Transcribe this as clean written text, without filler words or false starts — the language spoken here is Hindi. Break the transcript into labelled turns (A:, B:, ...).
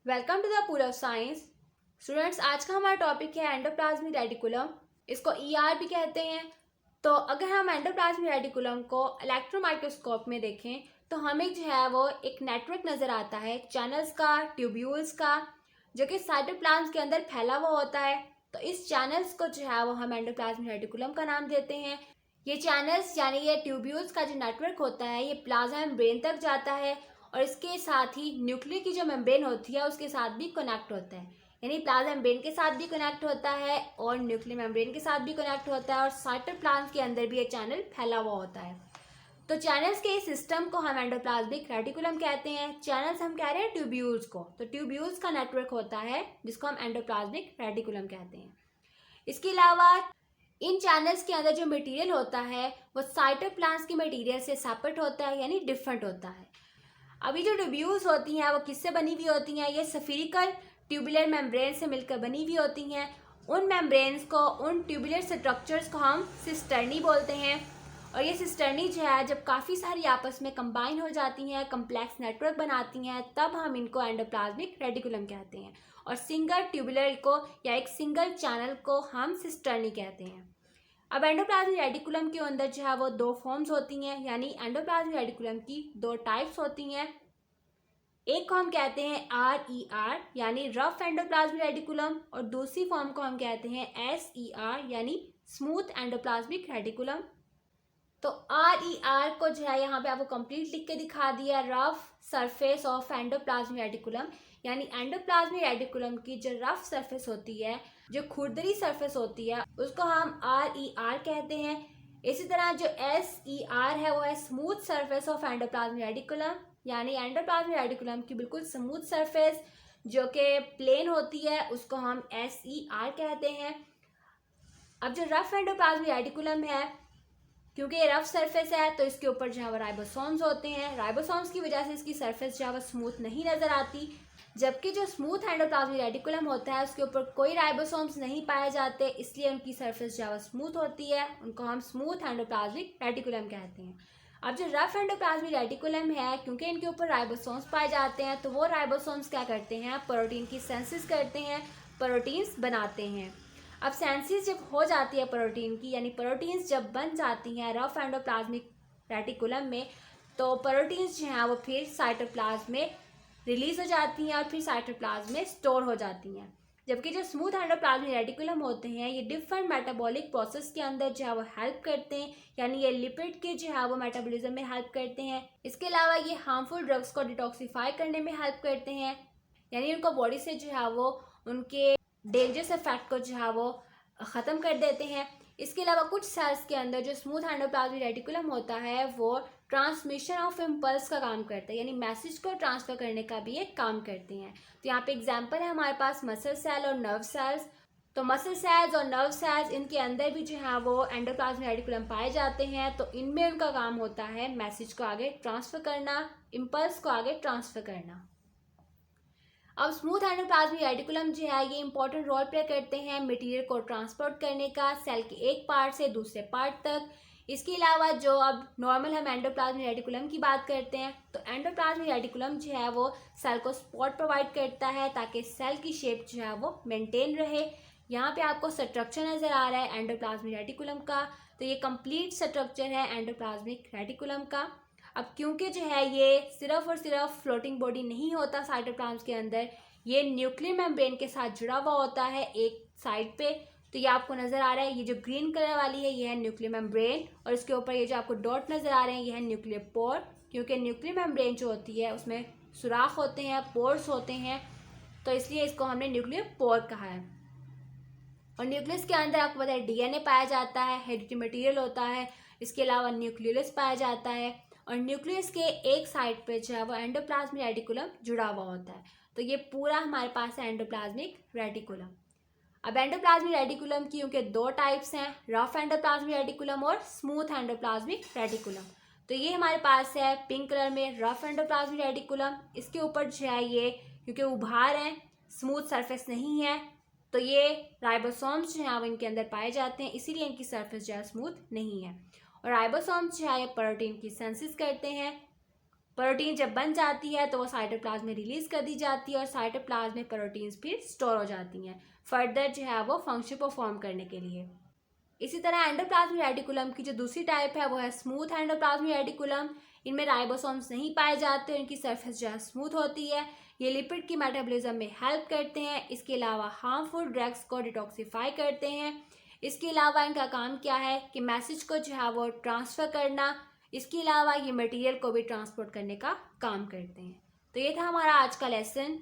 A: Welcome to the pool of science. Students, आज का हमारा टॉपिक है एंडोप्लाज्मिक रेटिकुलम। इसको ईआर भी कहते हैं। तो अगर हम एंडोप्लाज्मिक रेटिकुलम को इलेक्ट्रॉन माइक्रोस्कोप में देखें तो हमें जो है वो एक नेटवर्क नज़र आता है चैनल्स का, ट्यूब्यूल्स का, जो कि साइटोप्लाज्म के अंदर फैला हुआ होता है। तो इस चैनल्स को जो है वो हम एंडोप्लाज्मिक रेटिकुलम का नाम देते हैं। ये चैनल्स यानी ये ट्यूब्यूल्स का जो नेटवर्क होता है ये प्लाज्मा मेम्ब्रेन तक जाता है और इसके साथ ही न्यूक्लियर की जो मेम्ब्रेन होती है उसके साथ भी कनेक्ट होता है। यानी प्लाज्मा मेम्ब्रेन के साथ भी कनेक्ट होता है और न्यूक्लियर मेम्ब्रेन के साथ भी कनेक्ट होता है और साइटोप्लाज्म के अंदर भी ये चैनल फैला हुआ होता है। तो चैनल्स के इस सिस्टम को हम एंडोप्लाज्मिक रेटिकुलम कहते हैं। चैनल्स हम कह रहे हैं ट्यूब्यूल्स को, तो ट्यूब्यूल्स का नेटवर्क होता है जिसको हम एंडोप्लाज्मिक रेटिकुलम कहते हैं। इसके अलावा इन चैनल्स के अंदर जो मटेरियल होता है वो साइटोप्लाज्म के मटेरियल से सेपरेट होता है, यानी डिफरेंट होता है। अभी जो ट्यूब्यूल्स होती हैं वो किससे बनी हुई होती हैं? ये स्फेरिकल ट्यूबुलर मेम्ब्रेन से मिलकर बनी हुई होती हैं। उन मेम्ब्रेन्स को, उन ट्यूबुलर स्ट्रक्चर्स को हम सिस्टर्नी बोलते हैं। और ये सिस्टर्नी जो है जब काफ़ी सारी आपस में कंबाइन हो जाती हैं, कम्प्लेक्स नेटवर्क बनाती हैं, तब हम इनको एंडोप्लाज्मिक रेटिकुलम कहते हैं। और सिंगल ट्यूबुलर को या एक सिंगल चैनल को हम सिस्टर्नी कहते हैं। अब एंडोप्लाज्मिक रेटिकुलम के अंदर जो है वो दो फॉर्म्स होती हैं, यानी एंडोप्लाज्मिक रेटिकुलम की दो टाइप्स होती हैं। एक को हम कहते हैं RER यानी रफ एंडोप्लाज्मिक रेटिकुलम और दूसरी फॉर्म को हम कहते हैं SER यानी स्मूथ एंडोप्लाज्मिक रेटिकुलम। तो RER को जो है यहाँ पे आपको कंप्लीट लिख के दिखा दिया, rough surface of endoplasmic reticulum, यानी एंडोप्लाज्मिक रेटिकुलम की जो रफ सरफेस होती है, जो खुरदरी सरफेस होती है, उसको हम RER कहते हैं। इसी तरह जो SER है वो है smooth surface of endoplasmic reticulum, यानी एंडोप्लाज्मिक रेटिकुलम की बिल्कुल स्मूथ सरफेस जो कि प्लेन होती है उसको हम SER कहते हैं। अब जो रफ एंडोप्लाज्मिक रेटिकुलम है, क्योंकि ये रफ सरफेस है तो इसके ऊपर जो है वो राइबोसोम्स होते हैं। राइबोसोम्स की वजह से इसकी सरफेस जो है वो स्मूथ नहीं नज़र आती, जबकि जो स्मूथ एंडोप्लाज्मिक रेटिकुलम होता है उसके ऊपर कोई राइबोसोम्स नहीं पाए जाते, इसलिए उनकी सरफेस जो है वो स्मूथ होती है। उनको हम स्मूथ एंडोप्लाज्मिक रेटिकुलम कहते हैं। अब जो रफ एंडोप्लाज्मिक रेटिकुलम है, क्योंकि इनके ऊपर राइबोसोम्स पाए जाते हैं तो वो राइबोसोम्स क्या करते हैं? प्रोटीन की सिंथेसिस करते हैं, प्रोटीन्स बनाते हैं। अब सेंसिस जब हो जाती है प्रोटीन की, यानी प्रोटीन्स जब बन जाती हैं रफ एंडोप्लाज्मिक रेटिकुलम में, तो प्रोटीन्स जो हैं वो फिर साइटोप्लाज्म में रिलीज हो जाती हैं और फिर साइटोप्लाज्म में स्टोर हो जाती हैं। जबकि जो स्मूथ एंडोप्लाज्मिक रेटिकुलम होते हैं ये डिफरेंट मेटाबॉलिक प्रोसेस के अंदर जो है वो हेल्प करते हैं, यानी ये लिपिड के जो है वो मेटाबॉलिज्म में हेल्प करते हैं। इसके अलावा ये हार्मफुल ड्रग्स को डिटॉक्सिफाई करने में हेल्प करते हैं, यानी उनको बॉडी से जो है वो उनके डेंजरस इफेक्ट को जो है वो ख़त्म कर देते हैं। इसके अलावा कुछ सेल्स के अंदर जो स्मूथ एंडोप्लाज्मिक रेटिकुलम होता है वो ट्रांसमिशन ऑफ इम्पल्स का काम करता है, यानी मैसेज को ट्रांसफ़र करने का भी एक काम करते हैं। तो यहाँ पे एग्जांपल है हमारे पास मसल सेल और नर्व सेल्स। तो मसल सेल्स और नर्व सेल्स इनके अंदर भी जो है वो एंडोप्लाज्मिक रेटिकुलम पाए जाते हैं, तो इनमें उनका काम होता है मैसेज को आगे ट्रांसफ़र करना, इम्पल्स को आगे ट्रांसफ़र करना। अब स्मूथ एंडोप्लाज्मिक रेटिकुलम जो है ये इंपॉर्टेंट रोल प्ले करते हैं मटेरियल को ट्रांसपोर्ट करने का सेल के एक पार्ट से दूसरे पार्ट तक। इसके अलावा जो अब नॉर्मल हम एंडोप्लाज्मिक रेटिकुलम की बात करते हैं तो एंडोप्लाज्मिक रेटिकुलम जो है वो सेल को सपोर्ट प्रोवाइड करता है ताकि सेल की शेप जो है वो मेंटेन रहे। यहाँ पे आपको स्ट्रक्चर नज़र आ रहा है एंडोप्लाज्मिक रेटिकुलम का, तो ये कंप्लीट स्ट्रक्चर है एंडोप्लाज्मिक रेटिकुलम का। अब क्योंकि जो है ये सिर्फ और सिर्फ फ्लोटिंग बॉडी नहीं होता साइटोप्लाज्म के अंदर, ये न्यूक्लियर मेम्ब्रेन के साथ जुड़ा हुआ होता है एक साइड पे। तो ये आपको नज़र आ रहा है, ये जो ग्रीन कलर वाली है ये है न्यूक्लियर मेम्ब्रेन और इसके ऊपर ये जो आपको डॉट नज़र आ रहे हैं ये है न्यूक्लियर पोर, क्योंकि न्यूक्लियर मेम्ब्रेन जो होती है उसमें सुराख होते हैं, पोर्स होते हैं, तो इसलिए इसको हमने न्यूक्लियर पोर कहा है। और न्यूक्लियस के अंदर आपको पता है DNA पाया जाता है, हेरिडिटरी मटेरियल होता है, इसके अलावा न्यूक्लियस पाया जाता है और न्यूक्लियस के एक साइड पे जो है वो एंडोप्लाज्मिक रेटिकुलम जुड़ा हुआ होता है। तो ये पूरा हमारे पास है एंडोप्लाज्मिक रेटिकुलम। अब एंडोप्लाज्मिक रेटिकुलम की क्योंकि दो टाइप्स हैं, रफ एंडोप्लाज्मिक रेटिकुलम और स्मूथ एंडोप्लाज्मिक रेटिकुलम। तो ये हमारे पास है पिंक कलर में रफ एंडोप्लाज्मिक रेटिकुलम। इसके ऊपर जो है ये क्योंकि उभार है, स्मूथ सरफेस नहीं है, तो ये राइबोसोम्स जो हैं वो इनके अंदर पाए जाते हैं, इसीलिए इनकी सरफेस जो है स्मूथ नहीं है। और राइबोसोम्स जो है प्रोटीन की सिंथेसिस करते हैं प्रोटीन जब बन जाती है तो वो साइटोप्लाज्म में रिलीज कर दी जाती है और साइटोप्लाज्म में प्रोटीन्स फिर स्टोर हो जाती हैं फर्दर जो है वो फंक्शन परफॉर्म करने के लिए। इसी तरह एंडोप्लाज्मिक रेटिकुलम की जो दूसरी टाइप है वो है स्मूथ एंडोप्लाज्मिक रेटिकुलम। इनमें राइबोसोम्स नहीं पाए जाते और इनकी सरफेस जो है स्मूथ होती है। ये लिपिड की मेटाबॉलिज्म में हेल्प करते हैं। इसके अलावा हार्मफुल ड्रग्स को डिटॉक्सिफाई करते हैं। इसके अलावा इनका काम क्या है कि मैसेज को जो है वो ट्रांसफ़र करना। इसके अलावा ये मटेरियल को भी ट्रांसपोर्ट करने का काम करते हैं। तो ये था हमारा आज का लेसन।